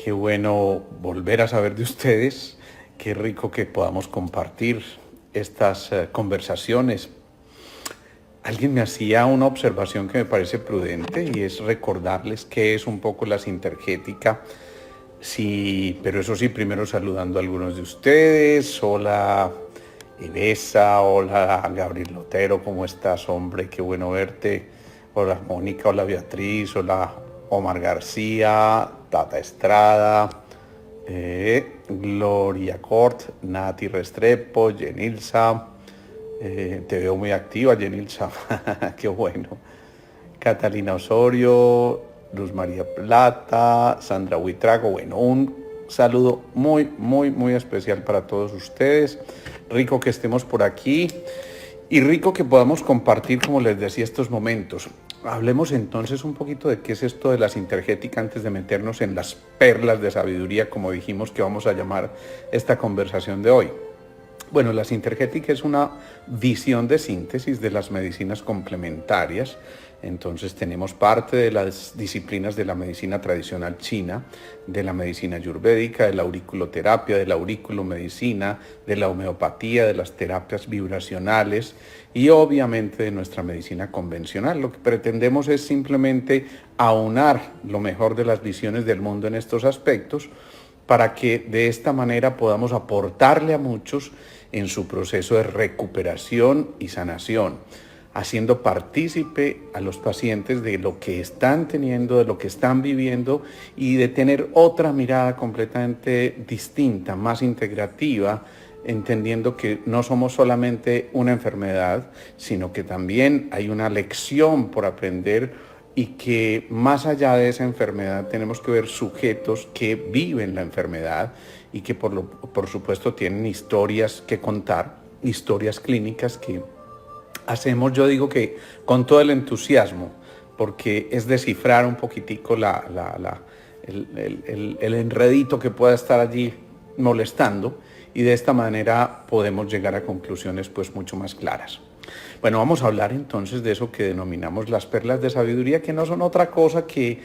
Qué bueno volver a saber de ustedes. Qué rico que podamos compartir estas conversaciones. Alguien me hacía una observación que me parece prudente y es recordarles qué es un poco la sintergética. Sí, pero eso sí, primero saludando a algunos de ustedes. Hola, Ibesa, hola, Gabriel Lotero, ¿cómo estás, hombre? Qué bueno verte. Hola, Mónica, hola, Beatriz, hola, Omar García, Tata Estrada, Gloria Cort, Nati Restrepo, Yenilsa. Te veo muy activa, Yenilsa. Qué bueno. Catalina Osorio, Luz María Plata, Sandra Huitrago. Bueno, un saludo muy especial para todos ustedes. Rico que estemos por aquí y rico que podamos compartir, como les decía, estos momentos. Hablemos entonces un poquito de qué es esto de la sintergética antes de meternos en las perlas de sabiduría, como dijimos que vamos a llamar esta conversación de hoy. Bueno, la sintergética es una visión de síntesis de las medicinas complementarias. Entonces tenemos parte de las disciplinas de la medicina tradicional china, de la medicina ayurvédica, de la auriculoterapia, de la auriculomedicina, de la homeopatía, de las terapias vibracionales y obviamente de nuestra medicina convencional. Lo que pretendemos es simplemente aunar lo mejor de las visiones del mundo en estos aspectos para que de esta manera podamos aportarle a muchos en su proceso de recuperación y sanación, haciendo partícipe a los pacientes de lo que están teniendo, de lo que están viviendo y de tener otra mirada completamente distinta, más integrativa, entendiendo que no somos solamente una enfermedad, sino que también hay una lección por aprender y que más allá de esa enfermedad tenemos que ver sujetos que viven la enfermedad y que por supuesto tienen historias que contar, historias clínicas que hacemos, yo digo que con todo el entusiasmo, porque es descifrar un poquitico el enredito que pueda estar allí molestando y de esta manera podemos llegar a conclusiones pues mucho más claras. Bueno, vamos a hablar entonces de eso que denominamos las perlas de sabiduría, que no son otra cosa que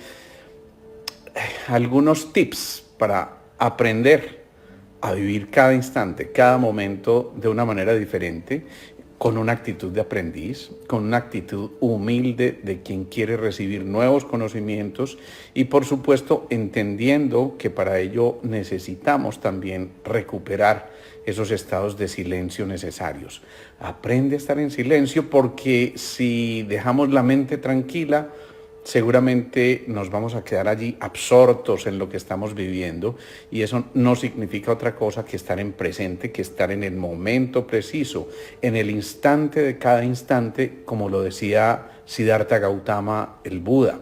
algunos tips para aprender a vivir cada instante, cada momento de una manera diferente, con una actitud de aprendiz, con una actitud humilde de quien quiere recibir nuevos conocimientos y por supuesto entendiendo que para ello necesitamos también recuperar esos estados de silencio necesarios. Aprende a estar en silencio porque si dejamos la mente tranquila, seguramente nos vamos a quedar allí absortos en lo que estamos viviendo y eso no significa otra cosa que estar en presente, que estar en el momento preciso, en el instante de cada instante, como lo decía Siddhartha Gautama, el Buda.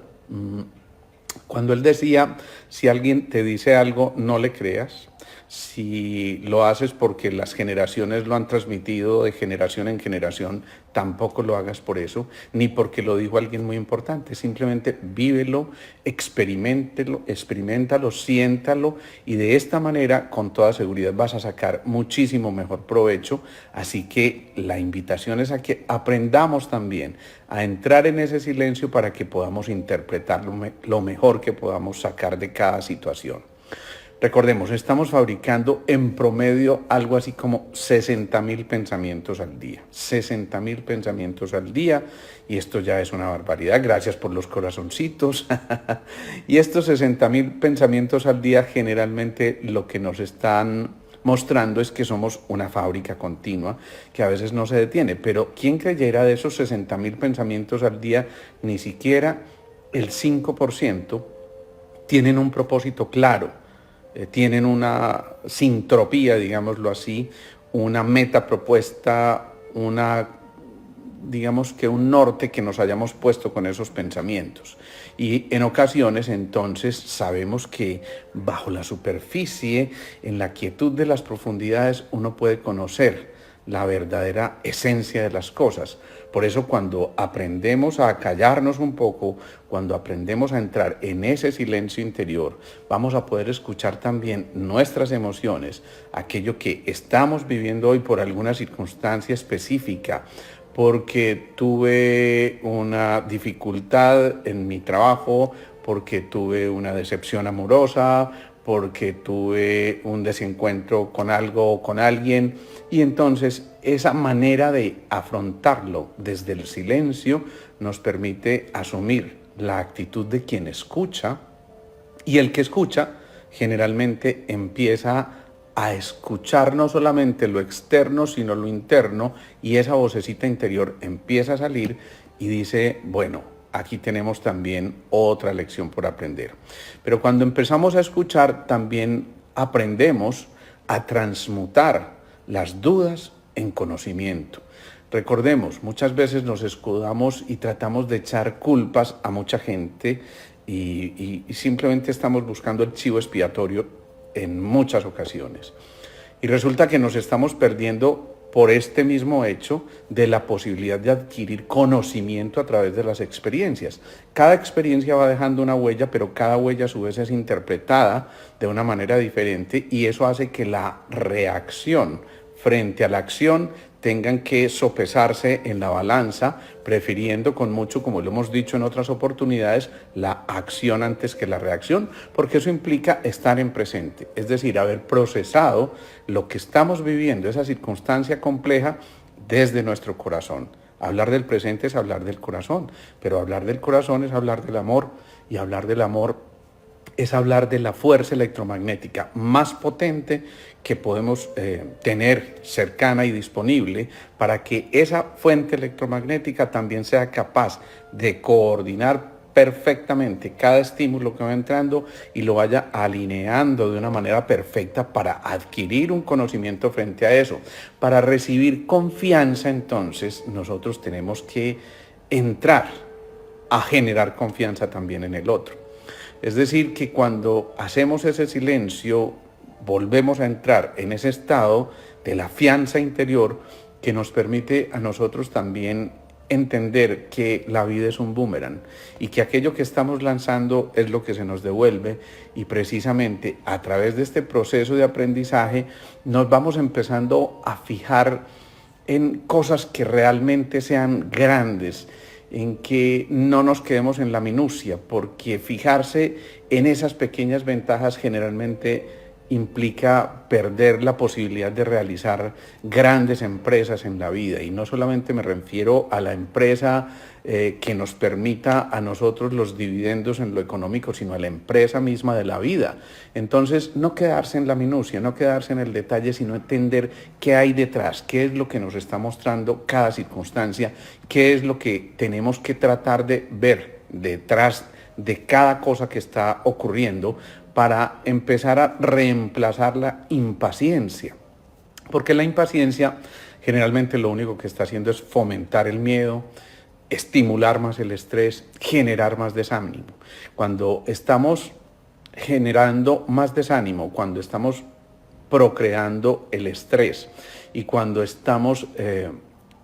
Cuando él decía, si alguien te dice algo, no le creas. Si lo haces porque las generaciones lo han transmitido de generación en generación, tampoco lo hagas por eso, ni porque lo dijo alguien muy importante. Simplemente vívelo, experimentalo, siéntalo y de esta manera con toda seguridad vas a sacar muchísimo mejor provecho. Así que la invitación es a que aprendamos también a entrar en ese silencio para que podamos interpretar lo mejor que podamos sacar de cada situación. Recordemos, estamos fabricando en promedio algo así como 60.000 pensamientos al día. 60.000 pensamientos al día y esto ya es una barbaridad. Gracias por los corazoncitos. Y estos 60.000 pensamientos al día generalmente lo que nos están mostrando es que somos una fábrica continua que a veces no se detiene. Pero ¿quién creyera de esos 60.000 pensamientos al día? Ni siquiera el 5% tienen un propósito claro. Tienen una sintropía, digámoslo así, una meta propuesta, digamos que un norte que nos hayamos puesto con esos pensamientos. Y en ocasiones entonces sabemos que bajo la superficie, en la quietud de las profundidades, uno puede conocer la verdadera esencia de las cosas. Por eso cuando aprendemos a callarnos un poco, cuando aprendemos a entrar en ese silencio interior, vamos a poder escuchar también nuestras emociones, aquello que estamos viviendo hoy por alguna circunstancia específica, porque tuve una dificultad en mi trabajo, porque tuve una decepción amorosa, porque tuve un desencuentro con algo o con alguien. Y entonces esa manera de afrontarlo desde el silencio nos permite asumir la actitud de quien escucha, y el que escucha generalmente empieza a escuchar no solamente lo externo, sino lo interno, y esa vocecita interior empieza a salir y dice, bueno, aquí tenemos también otra lección por aprender. Pero cuando empezamos a escuchar, también aprendemos a transmutar las dudas en conocimiento. Recordemos, muchas veces nos escudamos y tratamos de echar culpas a mucha gente y simplemente estamos buscando el chivo expiatorio en muchas ocasiones. Y resulta que nos estamos perdiendo por este mismo hecho de la posibilidad de adquirir conocimiento a través de las experiencias. Cada experiencia va dejando una huella, pero cada huella a su vez es interpretada de una manera diferente, y eso hace que la reacción frente a la acción tengan que sopesarse en la balanza, prefiriendo con mucho, como lo hemos dicho en otras oportunidades, la acción antes que la reacción, porque eso implica estar en presente, es decir, haber procesado lo que estamos viviendo, esa circunstancia compleja, desde nuestro corazón. Hablar del presente es hablar del corazón, pero hablar del corazón es hablar del amor, y hablar del amor es hablar de la fuerza electromagnética más potente que podemos tener cercana y disponible, para que esa fuente electromagnética también sea capaz de coordinar perfectamente cada estímulo que va entrando y lo vaya alineando de una manera perfecta para adquirir un conocimiento frente a eso. Para recibir confianza, entonces, nosotros tenemos que entrar a generar confianza también en el otro. Es decir, que cuando hacemos ese silencio, volvemos a entrar en ese estado de la fianza interior que nos permite a nosotros también entender que la vida es un boomerang y que aquello que estamos lanzando es lo que se nos devuelve, y precisamente a través de este proceso de aprendizaje nos vamos empezando a fijar en cosas que realmente sean grandes, en que no nos quedemos en la minucia, porque fijarse en esas pequeñas ventajas generalmente implica perder la posibilidad de realizar grandes empresas en la vida. Y no solamente me refiero a la empresa que nos permita a nosotros los dividendos en lo económico, sino a la empresa misma de la vida. Entonces, no quedarse en la minucia, no quedarse en el detalle, sino entender qué hay detrás, qué es lo que nos está mostrando cada circunstancia, qué es lo que tenemos que tratar de ver detrás de cada cosa que está ocurriendo, para empezar a reemplazar la impaciencia. Porque la impaciencia generalmente lo único que está haciendo es fomentar el miedo, estimular más el estrés, generar más desánimo. Cuando estamos generando más desánimo, cuando estamos procreando el estrés y cuando estamos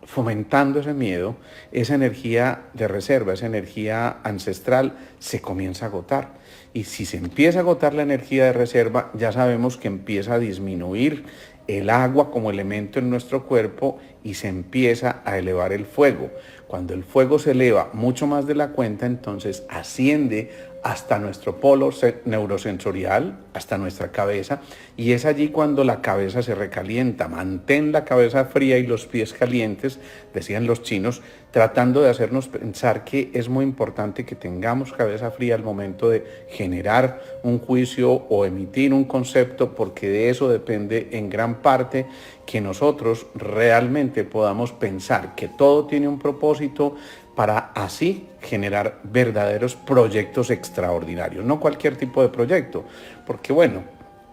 fomentando ese miedo, esa energía de reserva, esa energía ancestral se comienza a agotar. Y si se empieza a agotar la energía de reserva, ya sabemos que empieza a disminuir el agua como elemento en nuestro cuerpo y se empieza a elevar el fuego. Cuando el fuego se eleva mucho más de la cuenta, entonces asciende hasta nuestro polo neurosensorial, hasta nuestra cabeza, y es allí cuando la cabeza se recalienta. Mantén la cabeza fría y los pies calientes, decían los chinos, tratando de hacernos pensar que es muy importante que tengamos cabeza fría al momento de generar un juicio o emitir un concepto, porque de eso depende en gran parte que nosotros realmente podamos pensar que todo tiene un propósito, para así generar verdaderos proyectos extraordinarios. No cualquier tipo de proyecto, porque bueno,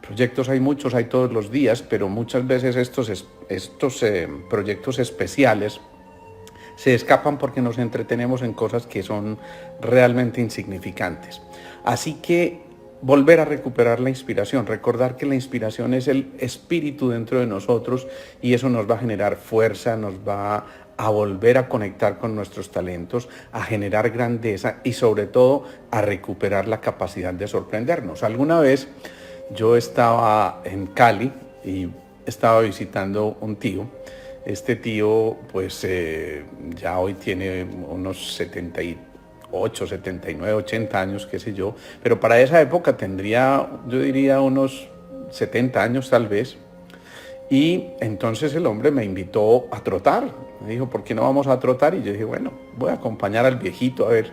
proyectos hay muchos, hay todos los días, pero muchas veces estos proyectos especiales se escapan porque nos entretenemos en cosas que son realmente insignificantes. Así que volver a recuperar la inspiración, recordar que la inspiración es el espíritu dentro de nosotros, y eso nos va a generar fuerza, nos va a volver a conectar con nuestros talentos, a generar grandeza y sobre todo a recuperar la capacidad de sorprendernos. Alguna vez yo estaba en Cali y estaba visitando un tío. Este tío pues ya hoy tiene unos 79, 80 años, qué sé yo, pero para esa época tendría, yo diría, unos 70 años tal vez. Y entonces el hombre me invitó a trotar. Me dijo, ¿por qué no vamos a trotar? Y yo dije, bueno, voy a acompañar al viejito a ver,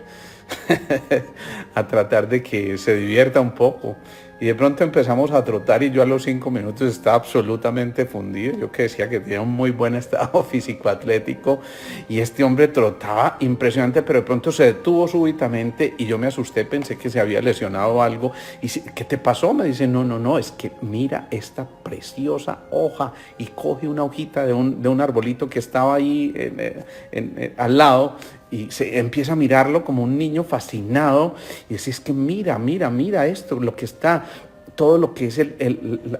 a tratar de que se divierta un poco. Y de pronto empezamos a trotar y yo a los 5 minutos estaba absolutamente fundido. Yo que decía que tenía un muy buen estado físico-atlético y este hombre trotaba impresionante, pero de pronto se detuvo súbitamente y yo me asusté, pensé que se había lesionado algo. Y ¿qué te pasó? Me dice, no, es que mira esta preciosa hoja, y coge una hojita de un arbolito que estaba ahí al lado y se empieza a mirarlo como un niño fascinado y dice, es que mira esto, lo que está, todo lo que es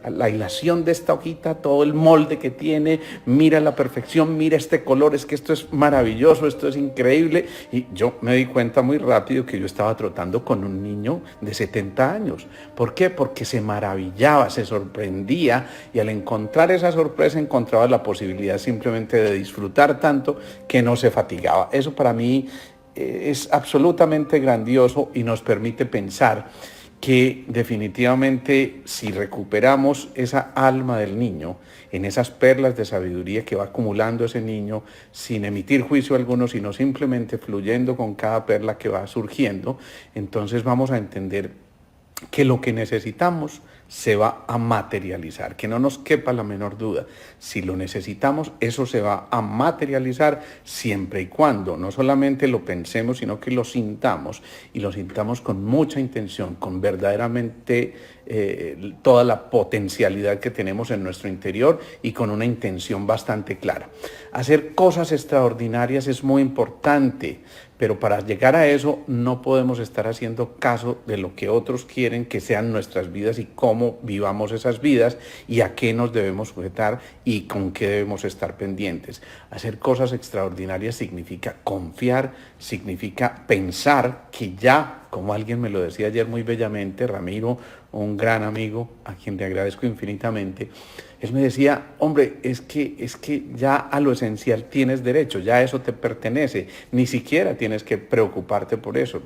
la hilación de esta hojita, todo el molde que tiene, mira la perfección, mira este color, es que esto es maravilloso, esto es increíble. Y yo me di cuenta muy rápido que yo estaba trotando con un niño de 70 años. ¿Por qué? Porque se maravillaba, se sorprendía y al encontrar esa sorpresa encontraba la posibilidad simplemente de disfrutar tanto que no se fatigaba. Eso para mí es absolutamente grandioso y nos permite pensar que definitivamente si recuperamos esa alma del niño, en esas perlas de sabiduría que va acumulando ese niño, sin emitir juicio alguno, sino simplemente fluyendo con cada perla que va surgiendo, entonces vamos a entender que lo que necesitamos se va a materializar, que no nos quepa la menor duda. Si lo necesitamos, eso se va a materializar siempre y cuando no solamente lo pensemos, sino que lo sintamos, y lo sintamos con mucha intención, con verdaderamente toda la potencialidad que tenemos en nuestro interior y con una intención bastante clara. Hacer cosas extraordinarias es muy importante, pero para llegar a eso no podemos estar haciendo caso de lo que otros quieren que sean nuestras vidas y cómo vivamos esas vidas y a qué nos debemos sujetar y con qué debemos estar pendientes. Hacer cosas extraordinarias significa confiar, significa pensar que ya, como alguien me lo decía ayer muy bellamente, Ramiro, un gran amigo a quien le agradezco infinitamente, él me decía, hombre, es que ya a lo esencial tienes derecho, ya eso te pertenece, ni siquiera tienes que preocuparte por eso,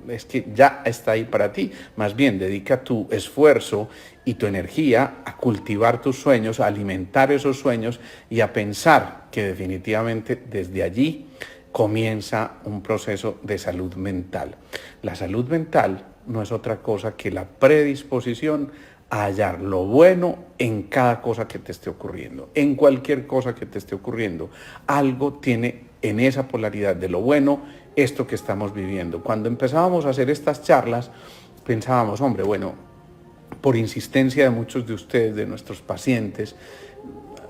es que ya está ahí para ti, más bien dedica tu esfuerzo y tu energía a cultivar tus sueños, a alimentar esos sueños y a pensar que definitivamente desde allí comienza un proceso de salud mental. La salud mental no es otra cosa que la predisposición a hallar lo bueno en cada cosa que te esté ocurriendo, en cualquier cosa que te esté ocurriendo. Algo tiene en esa polaridad de lo bueno esto que estamos viviendo. Cuando empezábamos a hacer estas charlas, pensábamos, hombre, bueno, por insistencia de muchos de ustedes, de nuestros pacientes,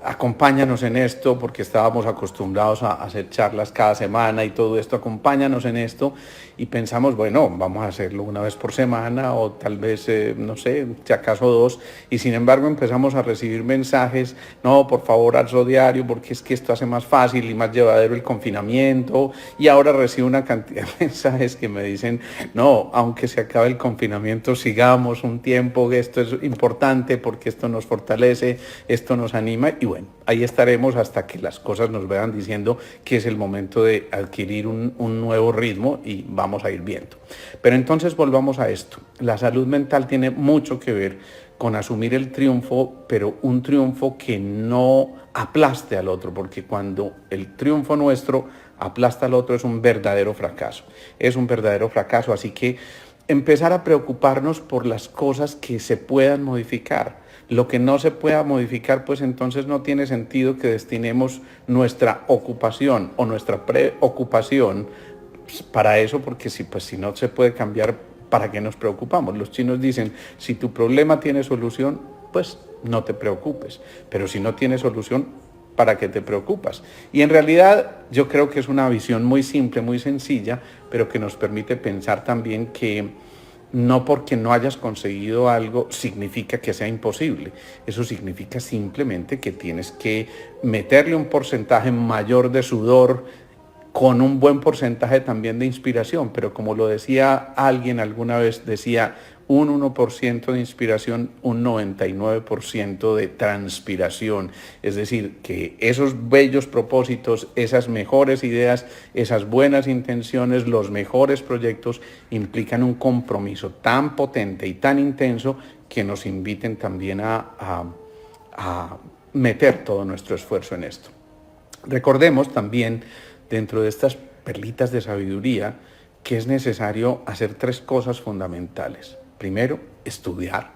acompáñanos en esto, porque estábamos acostumbrados a hacer charlas cada semana y todo esto, acompáñanos en esto, y pensamos, bueno, vamos a hacerlo una vez por semana o tal vez, no sé, si acaso 2, y sin embargo empezamos a recibir mensajes, no, por favor, hazlo diario, porque es que esto hace más fácil y más llevadero el confinamiento, y ahora recibo una cantidad de mensajes que me dicen, no, aunque se acabe el confinamiento, sigamos un tiempo, esto es importante porque esto nos fortalece, esto nos anima, y bueno, ahí estaremos hasta que las cosas nos vayan diciendo que es el momento de adquirir un nuevo ritmo y vamos a ir viendo. Pero entonces volvamos a esto. La salud mental tiene mucho que ver con asumir el triunfo, pero un triunfo que no aplaste al otro, porque cuando el triunfo nuestro aplasta al otro es un verdadero fracaso. Es un verdadero fracaso, así que empezar a preocuparnos por las cosas que se puedan modificar. Lo que no se pueda modificar, pues entonces no tiene sentido que destinemos nuestra ocupación o nuestra preocupación para eso, porque si no se puede cambiar, ¿para qué nos preocupamos? Los chinos dicen, si tu problema tiene solución, pues no te preocupes, pero si no tiene solución, ¿para qué te preocupas? Y en realidad yo creo que es una visión muy simple, muy sencilla, pero que nos permite pensar también que no porque no hayas conseguido algo significa que sea imposible. Eso significa simplemente que tienes que meterle un porcentaje mayor de sudor con un buen porcentaje también de inspiración. Pero como lo decía alguien alguna vez, decía, un 1% de inspiración, un 99% de transpiración. Es decir, que esos bellos propósitos, esas mejores ideas, esas buenas intenciones, los mejores proyectos implican un compromiso tan potente y tan intenso que nos inviten también a meter todo nuestro esfuerzo en esto. Recordemos también, dentro de estas perlitas de sabiduría, que es necesario hacer 3 cosas fundamentales. Primero, estudiar,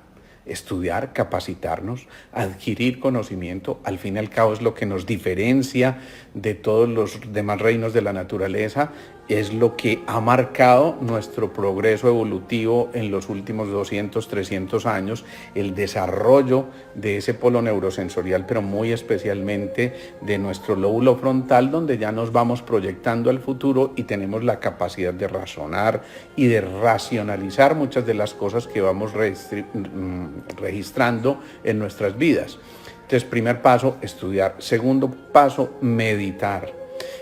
capacitarnos, adquirir conocimiento. Al fin y al cabo es lo que nos diferencia de todos los demás reinos de la naturaleza, es lo que ha marcado nuestro progreso evolutivo en los últimos 200, 300 años, el desarrollo de ese polo neurosensorial, pero muy especialmente de nuestro lóbulo frontal, donde ya nos vamos proyectando al futuro y tenemos la capacidad de razonar y de racionalizar muchas de las cosas que vamos registrando en nuestras vidas. Entonces, primer paso, estudiar. Segundo paso, meditar.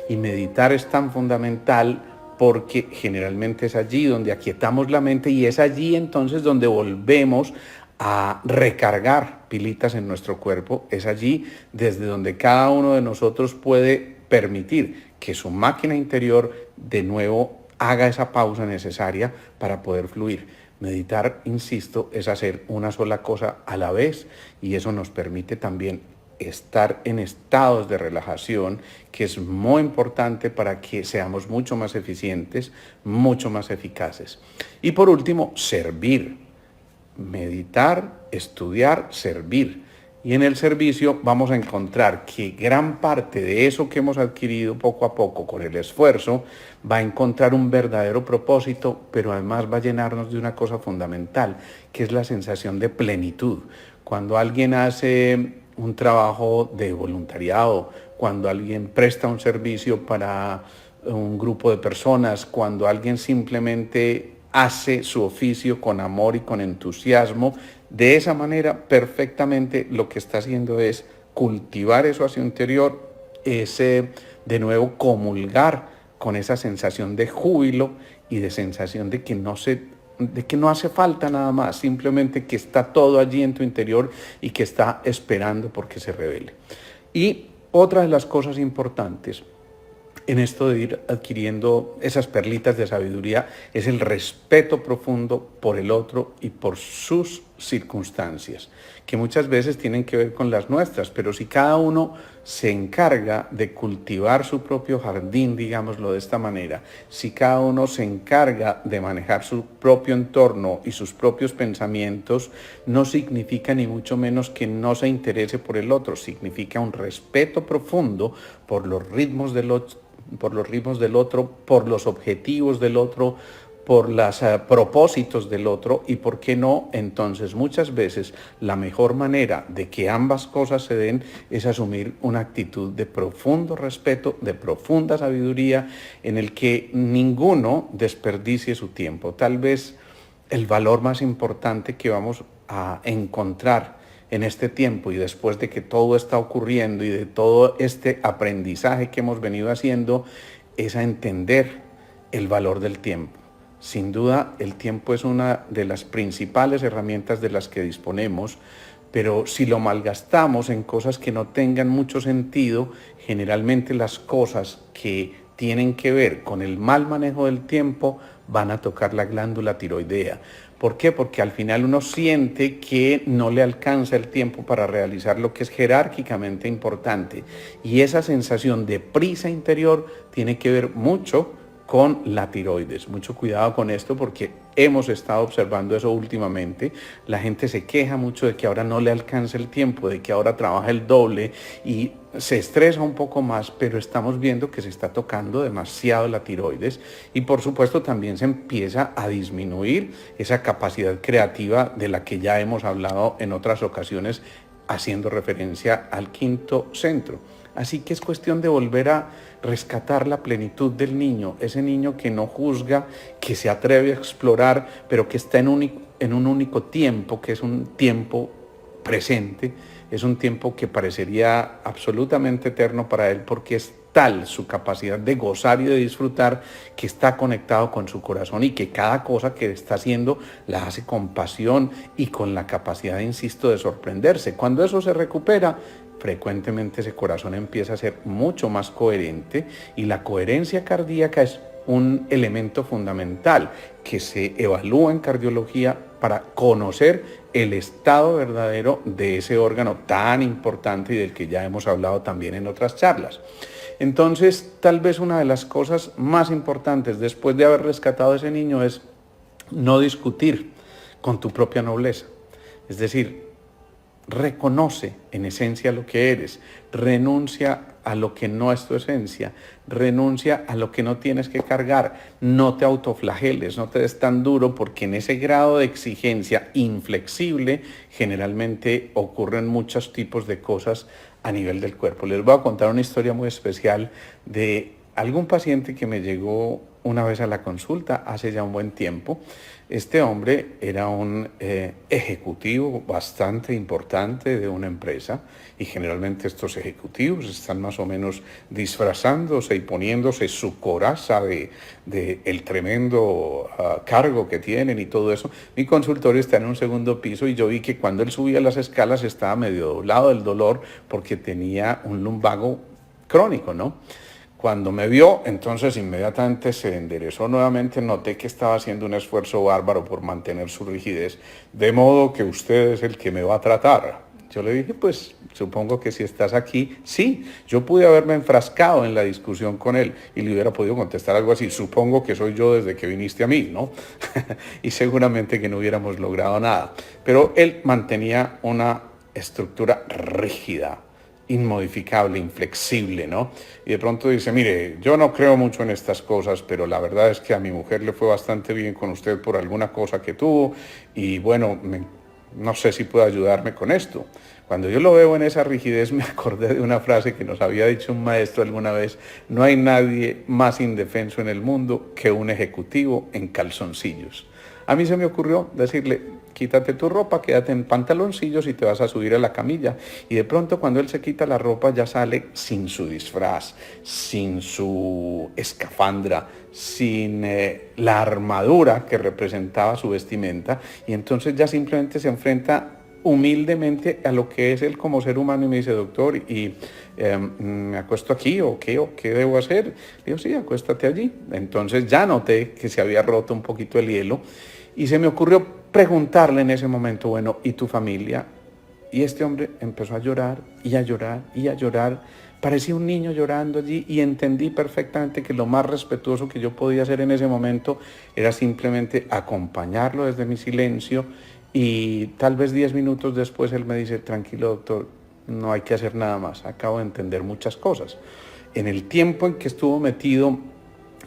Y meditar es tan fundamental porque generalmente es allí donde aquietamos la mente y es allí entonces donde volvemos a recargar pilitas en nuestro cuerpo. Es allí desde donde cada uno de nosotros puede permitir que su máquina interior de nuevo haga esa pausa necesaria para poder fluir. Meditar, insisto, es hacer una sola cosa a la vez y eso nos permite también estar en estados de relajación, que es muy importante para que seamos mucho más eficientes, mucho más eficaces. Y por último, servir. Meditar, estudiar, servir. Y en el servicio vamos a encontrar que gran parte de eso que hemos adquirido poco a poco con el esfuerzo va a encontrar un verdadero propósito, pero además va a llenarnos de una cosa fundamental, que es la sensación de plenitud. Cuando alguien hace un trabajo de voluntariado, cuando alguien presta un servicio para un grupo de personas, cuando alguien simplemente hace su oficio con amor y con entusiasmo, de esa manera perfectamente lo que está haciendo es cultivar eso hacia su interior, de nuevo comulgar con esa sensación de júbilo y de sensación de que no hace falta nada más, simplemente que está todo allí en tu interior y que está esperando porque se revele. Y otra de las cosas importantes en esto de ir adquiriendo esas perlitas de sabiduría es el respeto profundo por el otro y por sus circunstancias, que muchas veces tienen que ver con las nuestras, pero si cada uno se encarga de cultivar su propio jardín, digámoslo de esta manera, si cada uno se encarga de manejar su propio entorno y sus propios pensamientos, no significa ni mucho menos que no se interese por el otro, significa un respeto profundo por los ritmos del otro, por los objetivos del otro, por los propósitos del otro y, ¿por qué no? Entonces, muchas veces la mejor manera de que ambas cosas se den es asumir una actitud de profundo respeto, de profunda sabiduría, en el que ninguno desperdicie su tiempo. Tal vez el valor más importante que vamos a encontrar en este tiempo y después de que todo está ocurriendo y de todo este aprendizaje que hemos venido haciendo, es a entender el valor del tiempo. Sin duda, el tiempo es una de las principales herramientas de las que disponemos, pero si lo malgastamos en cosas que no tengan mucho sentido, generalmente las cosas que tienen que ver con el mal manejo del tiempo van a tocar la glándula tiroidea. ¿Por qué? Porque al final uno siente que no le alcanza el tiempo para realizar lo que es jerárquicamente importante. Y esa sensación de prisa interior tiene que ver mucho con la tiroides. Mucho cuidado con esto porque hemos estado observando eso últimamente. La gente se queja mucho de que ahora no le alcanza el tiempo, de que ahora trabaja el doble y se estresa un poco más, pero estamos viendo que se está tocando demasiado la tiroides y por supuesto también se empieza a disminuir esa capacidad creativa de la que ya hemos hablado en otras ocasiones, haciendo referencia al quinto centro. Así que es cuestión de volver a rescatar la plenitud del niño, ese niño que no juzga, que se atreve a explorar, pero que está en un único tiempo, que es un tiempo presente, es un tiempo que parecería absolutamente eterno para él porque es tal su capacidad de gozar y de disfrutar que está conectado con su corazón y que cada cosa que está haciendo la hace con pasión y con la capacidad, insisto, de sorprenderse. Cuando eso se recupera, frecuentemente ese corazón empieza a ser mucho más coherente y la coherencia cardíaca es un elemento fundamental que se evalúa en cardiología para conocer el estado verdadero de ese órgano tan importante y del que ya hemos hablado también en otras charlas. Entonces, tal vez una de las cosas más importantes después de haber rescatado a ese niño es no discutir con tu propia nobleza. Es decir, reconoce en esencia lo que eres, renuncia a lo que no es tu esencia, renuncia a lo que no tienes que cargar, no te autoflageles, no te des tan duro, porque en ese grado de exigencia inflexible generalmente ocurren muchos tipos de cosas a nivel del cuerpo. Les voy a contar una historia muy especial de algún paciente que me llegó una vez a la consulta hace ya un buen tiempo. Este hombre era un ejecutivo bastante importante de una empresa y generalmente estos ejecutivos están más o menos disfrazándose y poniéndose su coraza de el tremendo cargo que tienen y todo eso. Mi consultorio está en un segundo piso y yo vi que cuando él subía las escalas estaba medio doblado del dolor porque tenía un lumbago crónico, ¿no? Cuando me vio, entonces inmediatamente se enderezó nuevamente, noté que estaba haciendo un esfuerzo bárbaro por mantener su rigidez, de modo que usted es el que me va a tratar. Yo le dije, pues supongo que si estás aquí, sí, yo pude haberme enfrascado en la discusión con él y le hubiera podido contestar algo así, supongo que soy yo desde que viniste a mí, ¿no? Y seguramente que no hubiéramos logrado nada. Pero él mantenía una estructura rígida, inmodificable, inflexible, ¿no? Y de pronto dice, mire, yo no creo mucho en estas cosas, pero la verdad es que a mi mujer le fue bastante bien con usted por alguna cosa que tuvo y bueno, no sé si puede ayudarme con esto. Cuando yo lo veo en esa rigidez me acordé de una frase que nos había dicho un maestro alguna vez, no hay nadie más indefenso en el mundo que un ejecutivo en calzoncillos. A mí se me ocurrió decirle, quítate tu ropa, quédate en pantaloncillos y te vas a subir a la camilla. Y de pronto cuando él se quita la ropa ya sale sin su disfraz, sin su escafandra, sin la armadura que representaba su vestimenta. Y entonces ya simplemente se enfrenta humildemente a lo que es él como ser humano y me dice, doctor, ¿y me acuesto aquí o qué debo hacer? Le digo, sí, acuéstate allí. Entonces ya noté que se había roto un poquito el hielo y se me ocurrió preguntarle en ese momento, bueno, ¿y tu familia? Y este hombre empezó a llorar y a llorar y a llorar. Parecía un niño llorando allí y entendí perfectamente que lo más respetuoso que yo podía hacer en ese momento era simplemente acompañarlo desde mi silencio y tal vez 10 minutos después él me dice, tranquilo doctor, no hay que hacer nada más, acabo de entender muchas cosas. En el tiempo en que estuvo metido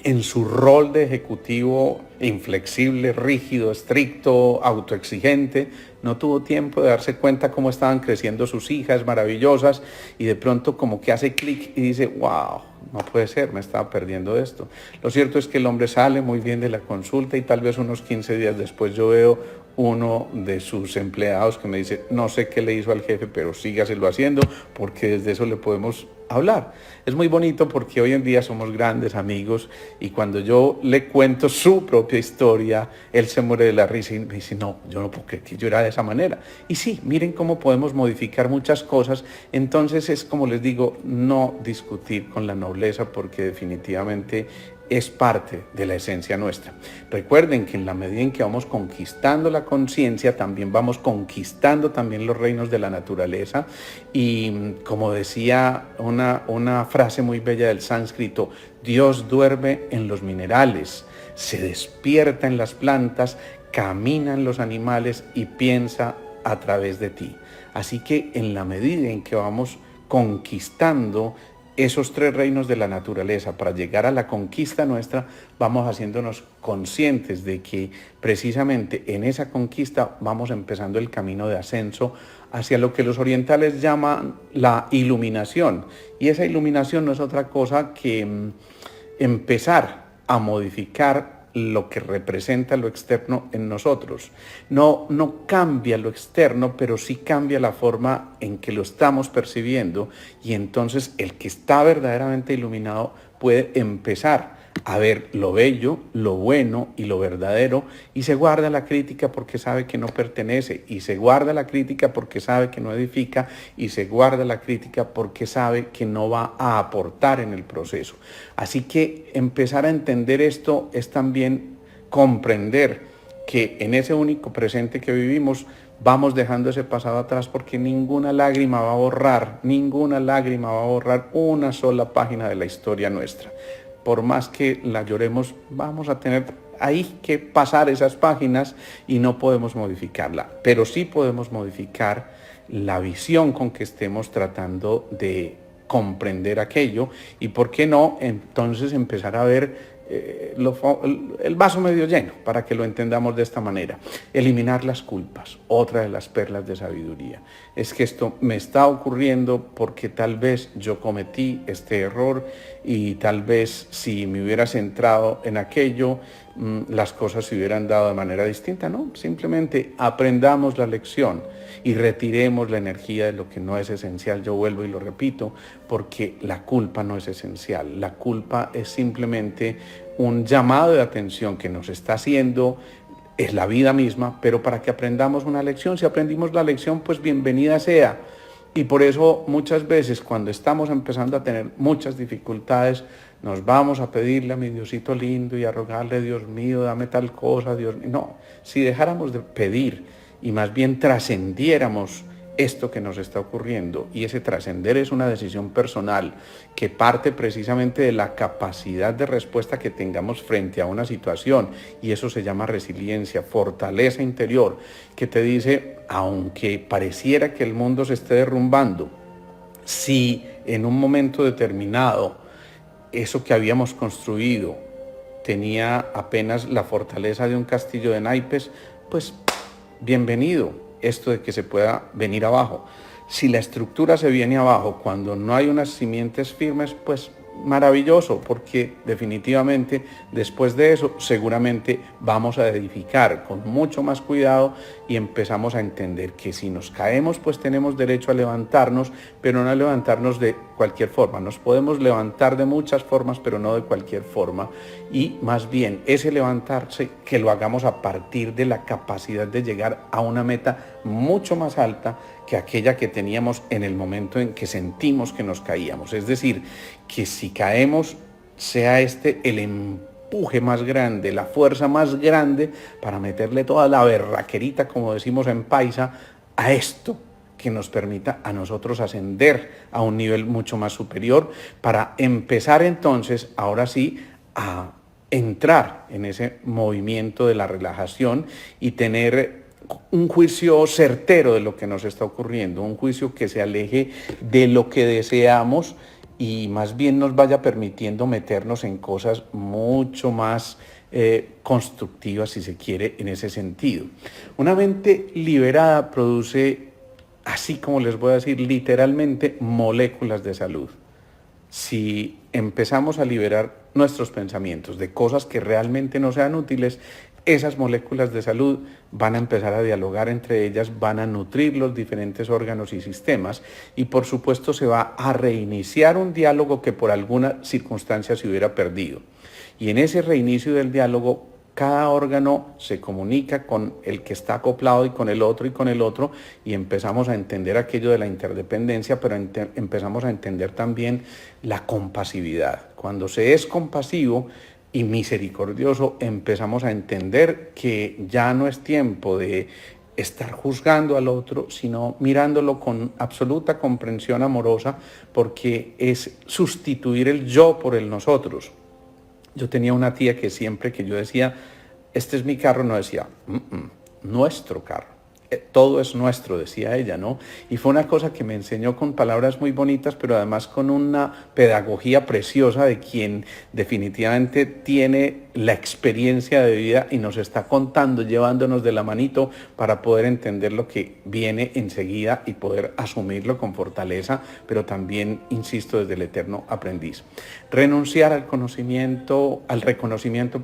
en su rol de ejecutivo inflexible, rígido, estricto, autoexigente, no tuvo tiempo de darse cuenta cómo estaban creciendo sus hijas maravillosas y de pronto como que hace clic y dice, wow, no puede ser, me estaba perdiendo esto. Lo cierto es que el hombre sale muy bien de la consulta y tal vez unos 15 días después yo veo uno de sus empleados que me dice, no sé qué le hizo al jefe, pero sígaselo haciendo porque desde eso le podemos hablar. Es muy bonito porque hoy en día somos grandes amigos y cuando yo le cuento su propia historia, él se muere de la risa y me dice, no, yo no puedo creer que yo era de esa manera. Y sí, miren cómo podemos modificar muchas cosas. Entonces es como les digo, no discutir con la nobleza porque definitivamente es parte de la esencia nuestra. Recuerden que en la medida en que vamos conquistando la conciencia, también vamos conquistando también los reinos de la naturaleza. Y como decía una frase muy bella del sánscrito, Dios duerme en los minerales, se despierta en las plantas, camina en los animales y piensa a través de ti. Así que en la medida en que vamos conquistando esos tres reinos de la naturaleza, para llegar a la conquista nuestra, vamos haciéndonos conscientes de que precisamente en esa conquista vamos empezando el camino de ascenso hacia lo que los orientales llaman la iluminación. Y esa iluminación no es otra cosa que empezar a modificar lo que representa lo externo en nosotros. No cambia lo externo, pero sí cambia la forma en que lo estamos percibiendo, y entonces el que está verdaderamente iluminado puede empezar a ver lo bello, lo bueno y lo verdadero, y se guarda la crítica porque sabe que no pertenece, y se guarda la crítica porque sabe que no edifica, y se guarda la crítica porque sabe que no va a aportar en el proceso. Así que empezar a entender esto es también comprender que en ese único presente que vivimos vamos dejando ese pasado atrás, porque ninguna lágrima va a borrar una sola página de la historia nuestra. Por más que la lloremos, vamos a tener ahí que pasar esas páginas y no podemos modificarla, pero sí podemos modificar la visión con que estemos tratando de comprender aquello, y por qué no entonces empezar a ver el vaso medio lleno, para que lo entendamos de esta manera. Eliminar las culpas, otra de las perlas de sabiduría. Es que esto me está ocurriendo porque tal vez yo cometí este error, y tal vez si me hubiera centrado en aquello, las cosas se hubieran dado de manera distinta. No, simplemente aprendamos la lección y retiremos la energía de lo que no es esencial. Yo vuelvo y lo repito, porque la culpa no es esencial. La culpa es simplemente un llamado de atención que nos está haciendo es la vida misma, pero para que aprendamos una lección. Si aprendimos la lección, pues bienvenida sea. Y por eso muchas veces cuando estamos empezando a tener muchas dificultades, nos vamos a pedirle a mi Diosito lindo y a rogarle: Dios mío, dame tal cosa, Dios mío. No, si dejáramos de pedir y más bien trascendiéramos esto que nos está ocurriendo, y ese trascender es una decisión personal que parte precisamente de la capacidad de respuesta que tengamos frente a una situación, y eso se llama resiliencia, fortaleza interior, que te dice: aunque pareciera que el mundo se esté derrumbando, si en un momento determinado eso que habíamos construido tenía apenas la fortaleza de un castillo de naipes, pues bienvenido esto de que se pueda venir abajo. Si la estructura se viene abajo cuando no hay unas simientes firmes, pues maravilloso, porque definitivamente después de eso seguramente vamos a edificar con mucho más cuidado, y empezamos a entender que si nos caemos, pues tenemos derecho a levantarnos, pero no a levantarnos de cualquier forma. Nos podemos levantar de muchas formas, pero no de cualquier forma, y más bien ese levantarse que lo hagamos a partir de la capacidad de llegar a una meta mucho más alta que aquella que teníamos en el momento en que sentimos que nos caíamos. Es decir, que si caemos, sea este el empuje más grande, la fuerza más grande para meterle toda la berraquerita, como decimos en paisa, a esto que nos permita a nosotros ascender a un nivel mucho más superior, para empezar entonces, ahora sí, a entrar en ese movimiento de la relajación y tener un juicio certero de lo que nos está ocurriendo, un juicio que se aleje de lo que deseamos y más bien nos vaya permitiendo meternos en cosas mucho más constructivas, si se quiere, en ese sentido. Una mente liberada produce, así como les voy a decir, literalmente moléculas de salud. Si empezamos a liberar nuestros pensamientos de cosas que realmente no sean útiles, esas moléculas de salud van a empezar a dialogar entre ellas, van a nutrir los diferentes órganos y sistemas, y por supuesto se va a reiniciar un diálogo que por alguna circunstancia se hubiera perdido. Y en ese reinicio del diálogo, cada órgano se comunica con el que está acoplado y con el otro, y empezamos a entender aquello de la interdependencia, pero empezamos a entender también la compasividad. Cuando se es compasivo y misericordioso, empezamos a entender que ya no es tiempo de estar juzgando al otro, sino mirándolo con absoluta comprensión amorosa, porque es sustituir el yo por el nosotros. Yo tenía una tía que siempre que yo decía, este es mi carro, no decía, nuestro carro. Todo es nuestro, decía ella, ¿no? Y fue una cosa que me enseñó con palabras muy bonitas, pero además con una pedagogía preciosa de quien definitivamente tiene la experiencia de vida y nos está contando, llevándonos de la manito para poder entender lo que viene enseguida y poder asumirlo con fortaleza, pero también, insisto, desde el eterno aprendiz. Renunciar al reconocimiento,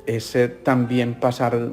es también pasar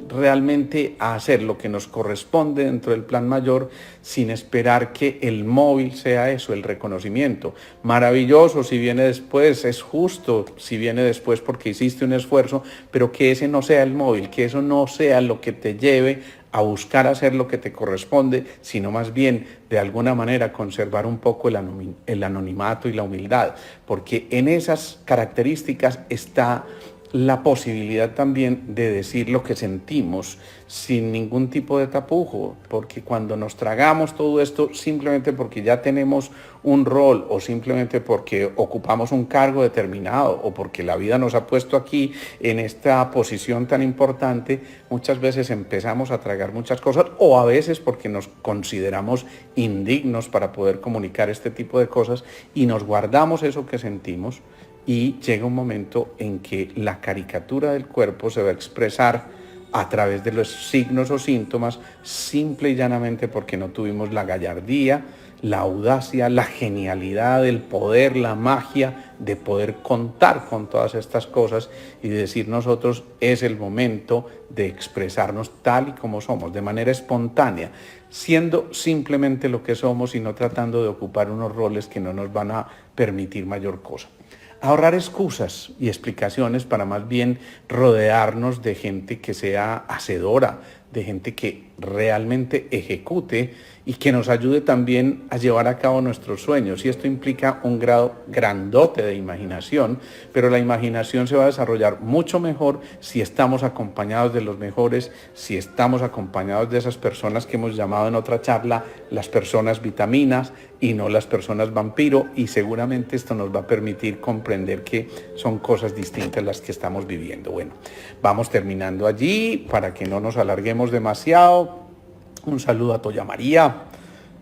realmente a hacer lo que nos corresponde dentro del plan mayor sin esperar que el móvil sea eso, el reconocimiento. Maravilloso si viene después, es justo si viene después porque hiciste un esfuerzo, pero que ese no sea el móvil, que eso no sea lo que te lleve a buscar hacer lo que te corresponde, sino más bien de alguna manera conservar un poco el anonimato y la humildad, porque en esas características está la posibilidad también de decir lo que sentimos sin ningún tipo de tapujo, porque cuando nos tragamos todo esto simplemente porque ya tenemos un rol o simplemente porque ocupamos un cargo determinado o porque la vida nos ha puesto aquí en esta posición tan importante, muchas veces empezamos a tragar muchas cosas o a veces porque nos consideramos indignos para poder comunicar este tipo de cosas y nos guardamos eso que sentimos. Y llega un momento en que la caricatura del cuerpo se va a expresar a través de los signos o síntomas, simple y llanamente porque no tuvimos la gallardía, la audacia, la genialidad, el poder, la magia de poder contar con todas estas cosas y decir nosotros es el momento de expresarnos tal y como somos, de manera espontánea, siendo simplemente lo que somos y no tratando de ocupar unos roles que no nos van a permitir mayor cosa. Ahorrar excusas y explicaciones para más bien rodearnos de gente que sea hacedora, de gente que realmente ejecute y que nos ayude también a llevar a cabo nuestros sueños. Y esto implica un grado grandote de imaginación, pero la imaginación se va a desarrollar mucho mejor si estamos acompañados de los mejores, si estamos acompañados de esas personas que hemos llamado en otra charla las personas vitaminas y no las personas vampiro, y seguramente esto nos va a permitir comprender que son cosas distintas las que estamos viviendo. Bueno, vamos terminando allí para que no nos alarguemos demasiado. Un saludo a Toya María,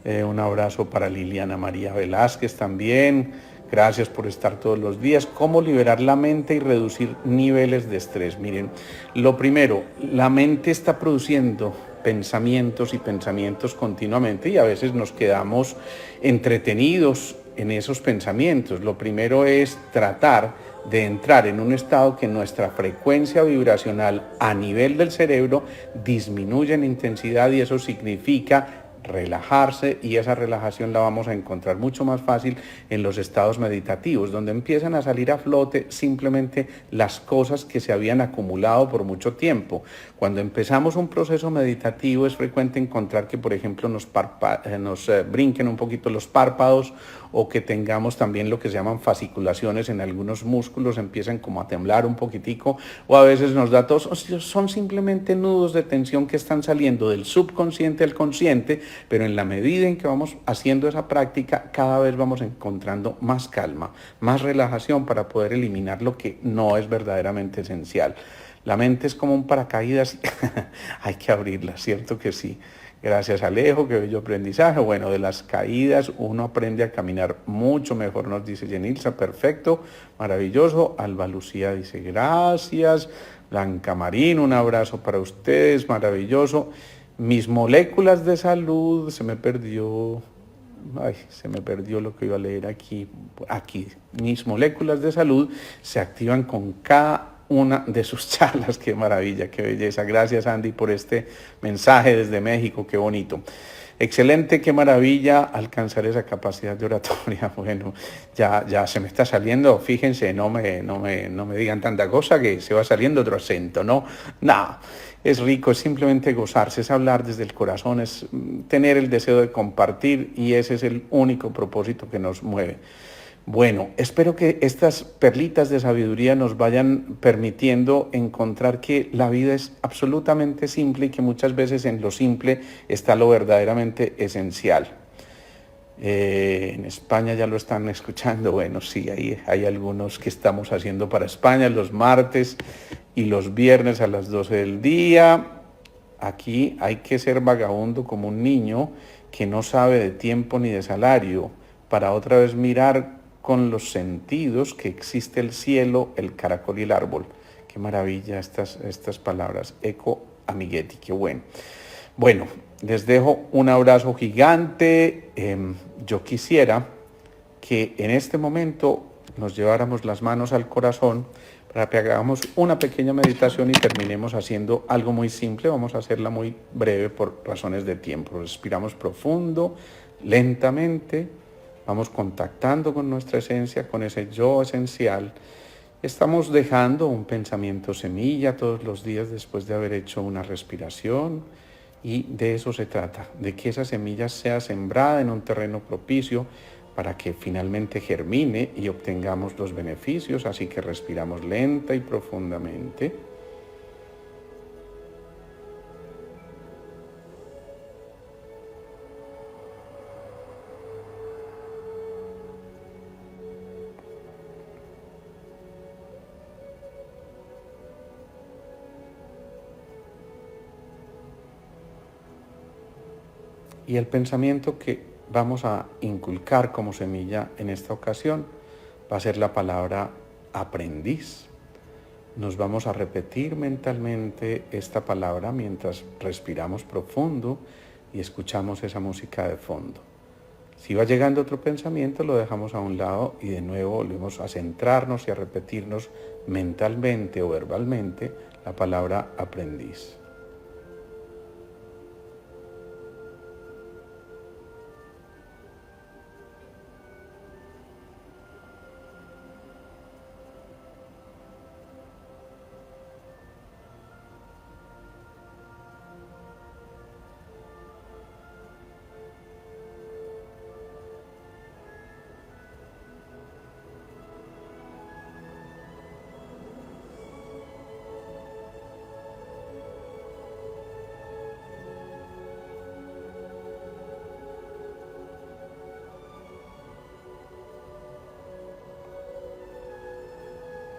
un abrazo para Liliana María Velázquez también. Gracias por estar todos los días. ¿Cómo liberar la mente y reducir niveles de estrés? Miren, lo primero, la mente está produciendo pensamientos y pensamientos continuamente y a veces nos quedamos entretenidos en esos pensamientos. Lo primero es tratar de entrar en un estado que nuestra frecuencia vibracional a nivel del cerebro disminuye en intensidad y eso significa relajarse, y esa relajación la vamos a encontrar mucho más fácil en los estados meditativos, donde empiezan a salir a flote simplemente las cosas que se habían acumulado por mucho tiempo. Cuando empezamos un proceso meditativo es frecuente encontrar que, por ejemplo, nos brinquen un poquito los párpados o que tengamos también lo que se llaman fasciculaciones en algunos músculos, empiezan como a temblar un poquitico, o a veces nos da tos. Son simplemente nudos de tensión que están saliendo del subconsciente al consciente, pero en la medida en que vamos haciendo esa práctica, cada vez vamos encontrando más calma, más relajación para poder eliminar lo que no es verdaderamente esencial. La mente es como un paracaídas, hay que abrirla, ¿cierto que sí? Gracias Alejo, qué bello aprendizaje. Bueno, de las caídas uno aprende a caminar mucho mejor, nos dice Yenilsa, perfecto, maravilloso. Alba Lucía dice gracias. Blanca Marín, un abrazo para ustedes, maravilloso. Mis moléculas de salud, se me perdió lo que iba a leer aquí. Mis moléculas de salud se activan con cada una de sus charlas. Qué maravilla, qué belleza. Gracias Andy por este mensaje desde México, qué bonito. Excelente, qué maravilla alcanzar esa capacidad de oratoria. Bueno, ya se me está saliendo, fíjense, no me digan tanta cosa que se va saliendo otro acento, ¿no? Nada, es rico, es simplemente gozarse, es hablar desde el corazón, es tener el deseo de compartir y ese es el único propósito que nos mueve. Bueno, espero que estas perlitas de sabiduría nos vayan permitiendo encontrar que la vida es absolutamente simple y que muchas veces en lo simple está lo verdaderamente esencial. En España ya lo están escuchando. Bueno, sí, hay algunos que estamos haciendo para España los martes y los viernes a las 12 del día. Aquí hay que ser vagabundo como un niño que no sabe de tiempo ni de salario, para otra vez mirar con los sentidos que existe el cielo, el caracol y el árbol. Qué maravilla estas palabras. Eco Amiguetti, qué bueno. Bueno, les dejo un abrazo gigante. Yo quisiera que en este momento nos lleváramos las manos al corazón para que hagamos una pequeña meditación y terminemos haciendo algo muy simple. Vamos a hacerla muy breve por razones de tiempo. Respiramos profundo, lentamente, vamos contactando con nuestra esencia, con ese yo esencial. Estamos dejando un pensamiento semilla todos los días después de haber hecho una respiración, y de eso se trata, de que esa semilla sea sembrada en un terreno propicio para que finalmente germine y obtengamos los beneficios. Así que respiramos lenta y profundamente. Y el pensamiento que vamos a inculcar como semilla en esta ocasión va a ser la palabra aprendiz. Nos vamos a repetir mentalmente esta palabra mientras respiramos profundo y escuchamos esa música de fondo. Si va llegando otro pensamiento, lo dejamos a un lado y de nuevo volvemos a centrarnos y a repetirnos mentalmente o verbalmente la palabra aprendiz.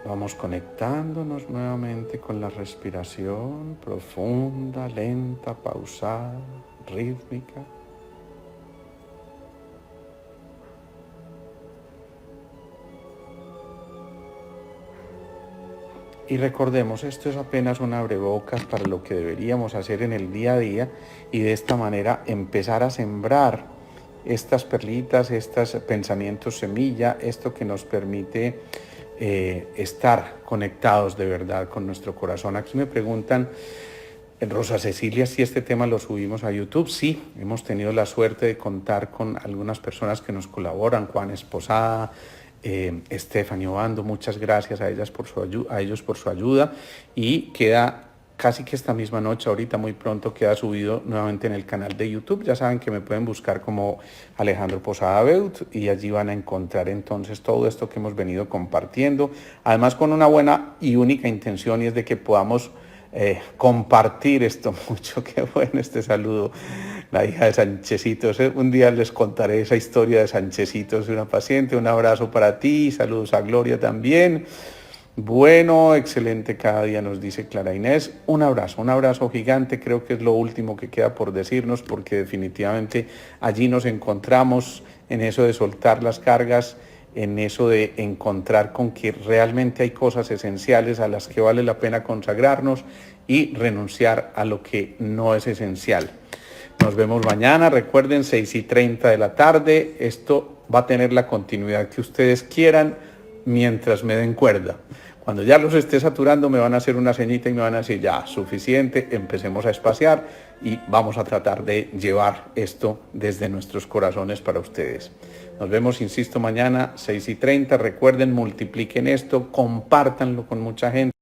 Vamos conectándonos nuevamente con la respiración profunda, lenta, pausada, rítmica. Y recordemos, esto es apenas un abrebocas para lo que deberíamos hacer en el día a día, y de esta manera empezar a sembrar estas perlitas, estos pensamientos semilla, esto que nos permite estar conectados de verdad con nuestro corazón. Aquí me preguntan, Rosa Cecilia, si este tema lo subimos a YouTube. Sí, hemos tenido la suerte de contar con algunas personas que nos colaboran, Juan Esposada, Stephanie Obando, muchas gracias a ellos por su ayuda, y queda casi que esta misma noche, ahorita muy pronto, queda subido nuevamente en el canal de YouTube. Ya saben que me pueden buscar como Alejandro Posada Beut y allí van a encontrar entonces todo esto que hemos venido compartiendo, además con una buena y única intención, y es de que podamos compartir esto mucho. Qué bueno este saludo, la hija de Sanchecitos. Un día les contaré esa historia de Sanchecitos, de una paciente. Un abrazo para ti, saludos a Gloria también. Bueno, excelente cada día, nos dice Clara Inés. Un abrazo gigante. Creo que es lo último que queda por decirnos, porque definitivamente allí nos encontramos en eso de soltar las cargas, en eso de encontrar con que realmente hay cosas esenciales a las que vale la pena consagrarnos y renunciar a lo que no es esencial. Nos vemos mañana, recuerden, 6:30 de la tarde. Esto va a tener la continuidad que ustedes quieran mientras me den cuerda. Cuando ya los esté saturando me van a hacer una ceñita y me van a decir ya, suficiente, empecemos a espaciar y vamos a tratar de llevar esto desde nuestros corazones para ustedes. Nos vemos, insisto, mañana 6:30. Recuerden, multipliquen esto, compártanlo con mucha gente.